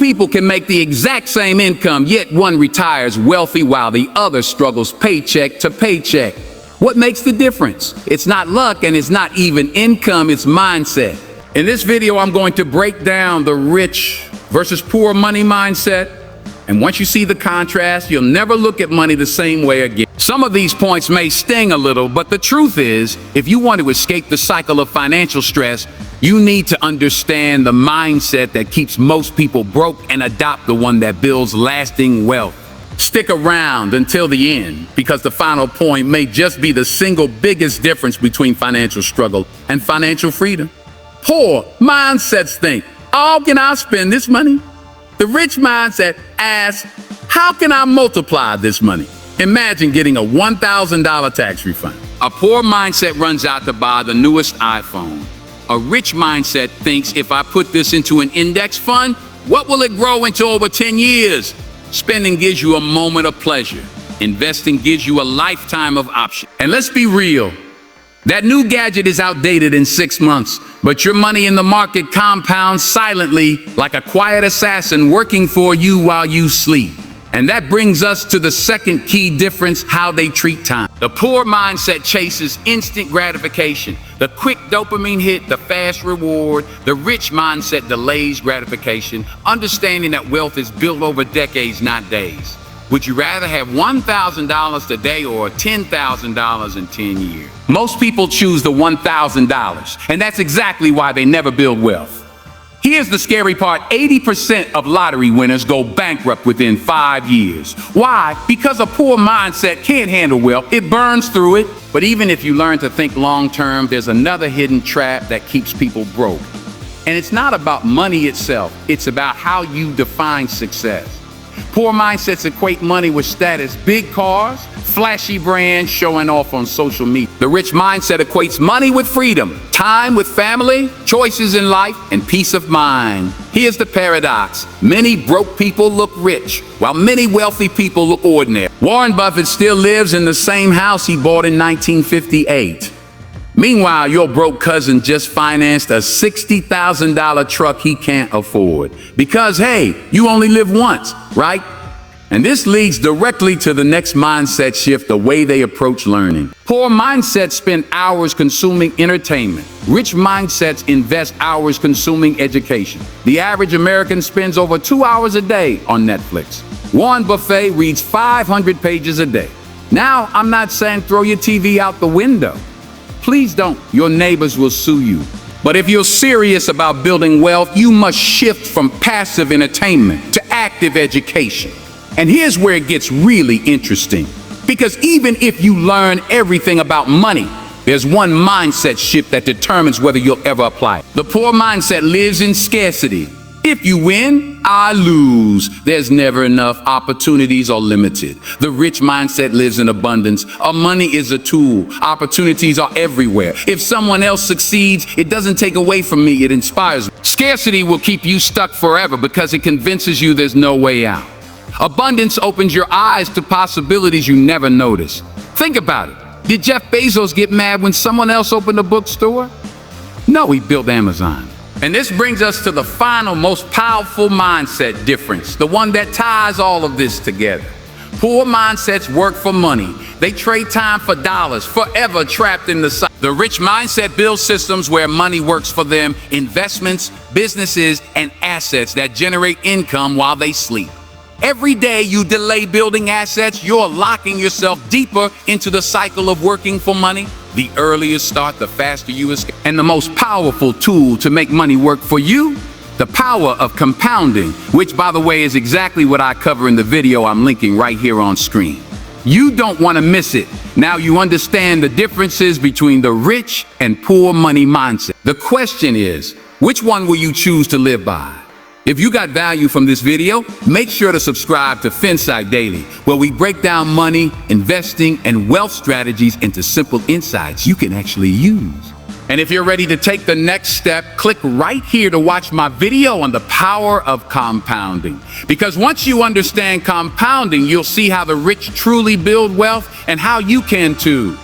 people can make the exact same income, yet one retires wealthy while the other struggles paycheck to paycheck. What makes the difference? It's not luck and it's not even income, it's mindset. In this video, I'm going to break down the rich versus poor money mindset. And once you see the contrast, you'll never look at money the same way again. Some of these points may sting a little, but the truth is, if you want to escape the cycle of financial stress, you need to understand the mindset that keeps most people broke and adopt the one that builds lasting wealth. Stick around until the end, because the final point may just be the single biggest difference between financial struggle and financial freedom. Poor mindsets think, how can I spend this money? The rich mindset asks, how can I multiply this money? Imagine getting a $1,000 tax refund. A poor mindset runs out to buy the newest iPhone. A rich mindset thinks, if I put this into an index fund, what will it grow into over 10 years? Spending gives you a moment of pleasure. Investing gives you a lifetime of options. And let's be real. That new gadget is outdated in 6 months, but your money in the market compounds silently like a quiet assassin working for you while you sleep. And that brings us to the second key difference: how they treat time. The poor mindset chases instant gratification, the quick dopamine hit, the fast reward. The rich mindset delays gratification, understanding that wealth is built over decades, not days. Would you rather have $1,000 today or $10,000 in 10 years? Most people choose the $1,000, and that's exactly why they never build wealth. Here's the scary part: 80% of lottery winners go bankrupt within 5 years. Why? Because a poor mindset can't handle wealth. It burns through it. But even if you learn to think long-term, there's another hidden trap that keeps people broke. And it's not about money itself. It's about how you define success. Poor mindsets equate money with status: big cars, flashy brands, showing off on social media. The rich mindset equates money with freedom, time with family, choices in life, and peace of mind. Here's the paradox: many broke people look rich, while many wealthy people look ordinary. Warren Buffett still lives in the same house he bought in 1958. Meanwhile, your broke cousin just financed a $60,000 truck he can't afford. Because, hey, you only live once, right? And this leads directly to the next mindset shift: the way they approach learning. Poor mindsets spend hours consuming entertainment. Rich mindsets invest hours consuming education. The average American spends over 2 hours a day on Netflix. Warren Buffett reads 500 pages a day. Now, I'm not saying throw your TV out the window. Please don't. Your neighbors will sue you. But if you're serious about building wealth, you must shift from passive entertainment to active education. And here's where it gets really interesting. Because even if you learn everything about money, there's one mindset shift that determines whether you'll ever apply it. The poor mindset lives in scarcity. If you win, I lose. There's never enough. Opportunities are limited. The rich mindset lives in abundance. Our money is a tool. Opportunities are everywhere. If someone else succeeds, it doesn't take away from me, it inspires me. Scarcity will keep you stuck forever because it convinces you there's no way out. Abundance opens your eyes to possibilities you never noticed. Think about it. Did Jeff Bezos get mad when someone else opened a bookstore? No, he built Amazon. And this brings us to the final, most powerful mindset difference, the one that ties all of this together. Poor mindsets work for money. They trade time for dollars, forever trapped in the cycle. The rich mindset builds systems where money works for them: investments, businesses, and assets that generate income while they sleep. Every day you delay building assets, you're locking yourself deeper into the cycle of working for money. The earlier you start, the faster you escape. And the most powerful tool to make money work for you: the power of compounding, which, by the way, is exactly what I cover in the video I'm linking right here on screen. You don't want to miss it. Now you understand the differences between the rich and poor money mindset. The question is, which one will you choose to live by? If you got value from this video, make sure to subscribe to Finsight Daily, where we break down money, investing, and wealth strategies into simple insights you can actually use. And if you're ready to take the next step, click right here to watch my video on the power of compounding. Because once you understand compounding, you'll see how the rich truly build wealth and how you can too.